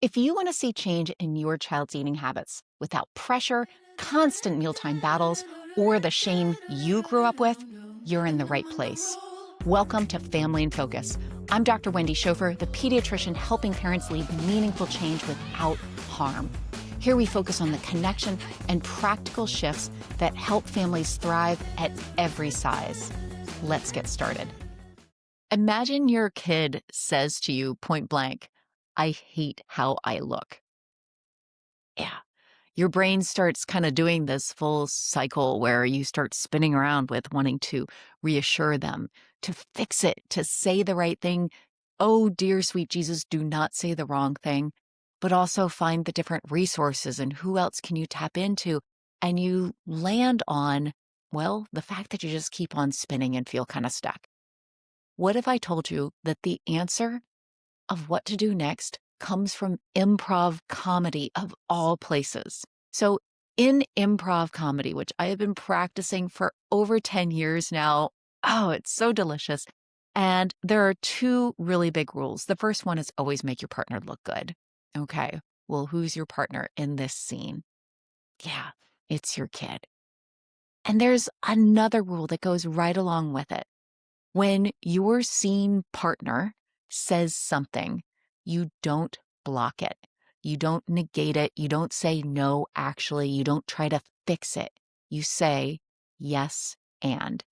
If you want to see change in your child's eating habits without pressure, constant mealtime battles, or the shame you grew up with, you're in the right place. Welcome to Family in Focus. I'm Dr. Wendy Schofer, the pediatrician helping parents lead meaningful change without harm. Here we focus on the connection and practical shifts that help families thrive at every size. Let's get started. Imagine your kid says to you point blank, "I hate how I look." Yeah. Your brain starts kind of doing this full cycle where you start spinning around with wanting to reassure them, to fix it, to say the right thing. Oh, dear sweet Jesus, do not say the wrong thing, but also find the different resources and who else can you tap into. And you land on, well, the fact that you just keep on spinning and feel kind of stuck. What if I told you that the answer of what to do next comes from improv comedy of all places? So, in improv comedy, which I have been practicing for over 10 years now, oh, it's so delicious. And there are two really big rules. The first one is always make your partner look good. Okay, well, who's your partner in this scene? Yeah, it's your kid. And there's another rule that goes right along with it. When your scene partner says something, you don't block it. You don't negate it. You don't say, no, actually. You don't try to fix it. You say, yes, and.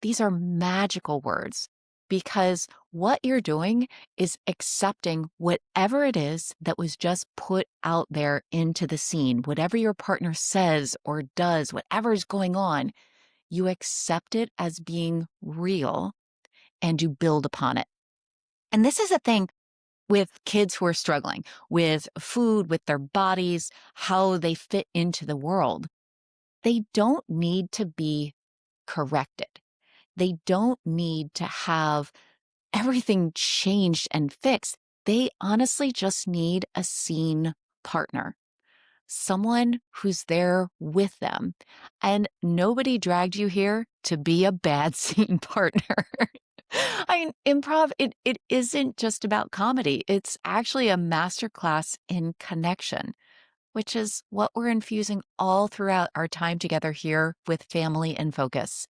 These are magical words because what you're doing is accepting whatever it is that was just put out there into the scene, whatever your partner says or does, whatever's going on, you accept it as being real and you build upon it. And this is a thing with kids who are struggling with food, with their bodies, how they fit into the world. They don't need to be corrected. They don't need to have everything changed and fixed. They honestly just need a seen partner, someone who's there with them. And nobody dragged you here to be a bad scene partner. I mean, improv, it isn't just about comedy. It's actually a masterclass in connection, which is what we're infusing all throughout our time together here with Family in Focus.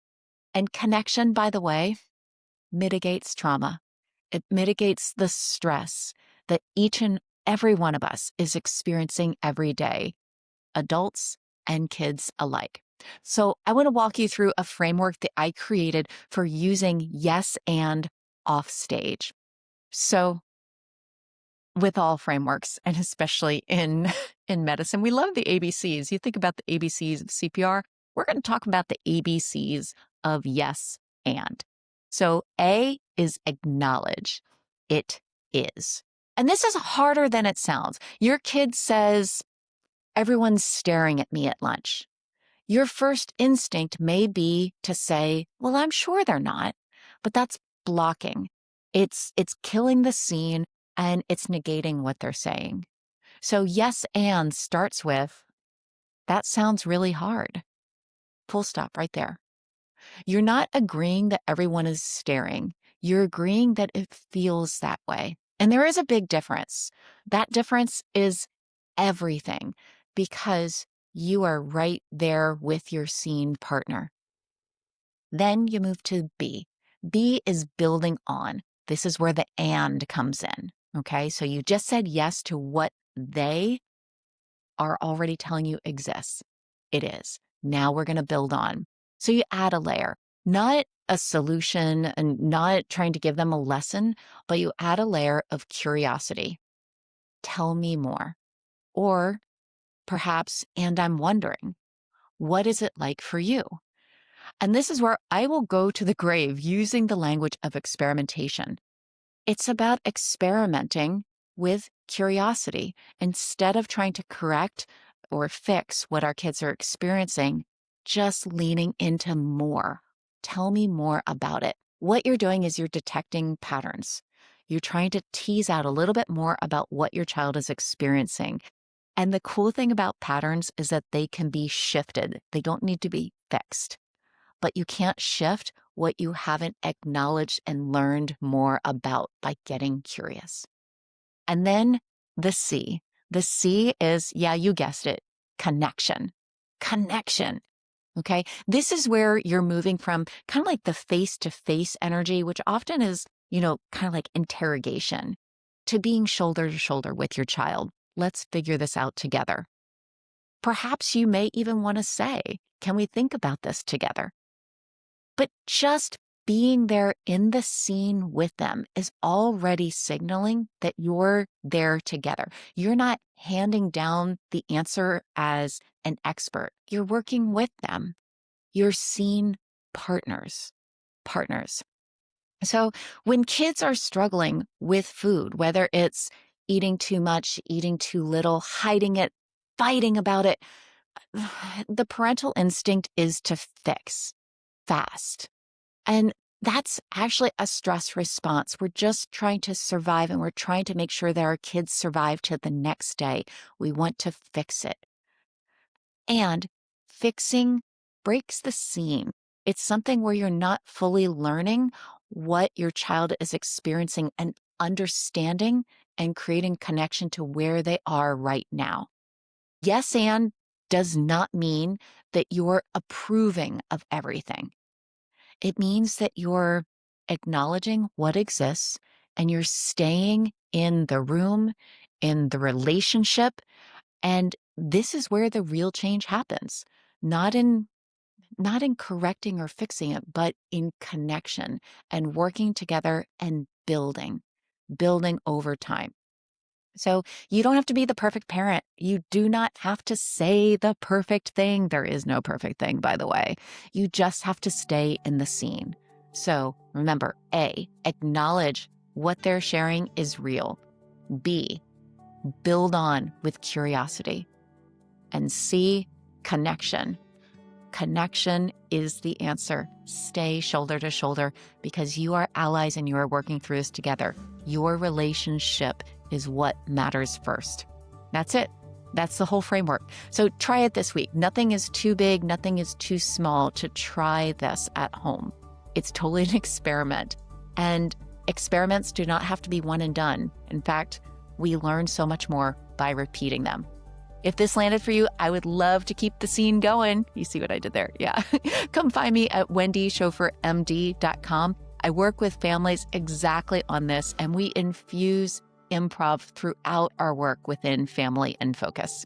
And connection, by the way, mitigates trauma. It mitigates the stress that each and every one of us is experiencing every day, adults and kids alike. So I want to walk you through a framework that I created for using yes and off stage. So with all frameworks, and especially in in medicine, we love the ABCs. You think about the ABCs of CPR, we're going to talk about the ABCs of yes and. So A is acknowledge. It is. And this is harder than it sounds. Your kid says, everyone's staring at me at lunch. Your first instinct may be to say, well, I'm sure they're not, but that's blocking. It's killing the scene and it's negating what they're saying. So yes and starts with, that sounds really hard. Full stop right there. You're not agreeing that everyone is staring. You're agreeing that it feels that way. And there is a big difference. That difference is everything because you are right there with your scene partner. Then you move to B. B is building on. This is where the and comes in. Okay, so you just said yes to what they are already telling you exists. It is. Now we're going to build on. So you add a layer, not a solution and not trying to give them a lesson, but you add a layer of curiosity. Tell me more. Or perhaps, and I'm wondering, what is it like for you? And this is where I will go to the grave using the language of experimentation. It's about experimenting with curiosity instead of trying to correct or fix what our kids are experiencing, just leaning into more. Tell me more about it. What you're doing is you're detecting patterns. You're trying to tease out a little bit more about what your child is experiencing. And the cool thing about patterns is that they can be shifted. They don't need to be fixed. But you can't shift what you haven't acknowledged and learned more about by getting curious. And then The C. The C is, yeah, you guessed it, connection. Connection. Okay. This is where you're moving from kind of like the face to face energy, which often is, kind of like interrogation, to being shoulder to shoulder with your child. Let's figure this out together. Perhaps you may even want to say, can we think about this together? But just being there in the scene with them is already signaling that you're there together. You're not handing down the answer as an expert. You're working with them. You're scene partners. Partners. So when kids are struggling with food, whether it's eating too much, eating too little, hiding it, fighting about it, the parental instinct is to fix fast. And that's actually a stress response. We're just trying to survive, and we're trying to make sure that our kids survive to the next day. We want to fix it. And fixing breaks the scene. It's something where you're not fully learning what your child is experiencing and understanding and creating connection to where they are right now. Yes, and does not mean that you're approving of everything. It means that you're acknowledging what exists and you're staying in the room, in the relationship. And this is where the real change happens, not in correcting or fixing it, but in connection and working together and building over time. So you don't have to be the perfect parent. You do not have to say the perfect thing. There is no perfect thing, by the way. You just have to stay in the scene. So remember, A, acknowledge what they're sharing is real. B, build on with curiosity. And C, connection. Connection is the answer. Stay shoulder to shoulder because you are allies and you are working through this together. Your relationship is what matters first. That's it. That's the whole framework. So try it this week. Nothing is too big, nothing is too small to try this at home. It's totally an experiment. And experiments do not have to be one and done. In fact, we learn so much more by repeating them. If this landed for you, I would love to keep the scene going. You see what I did there? Yeah. Come find me at wendyschoffermd.com. I work with families exactly on this, and we infuse improv throughout our work within Family in Focus.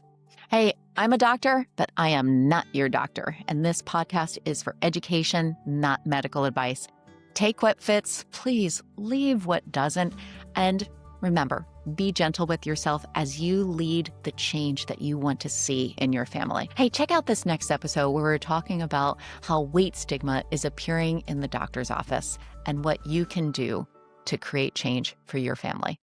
Hey, I'm a doctor, but I am not your doctor, and this podcast is for education, not medical advice. Take what fits, please leave what doesn't, and remember, be gentle with yourself as you lead the change that you want to see in your family. Hey, check out this next episode where we're talking about how weight stigma is appearing in the doctor's office and what you can do to create change for your family.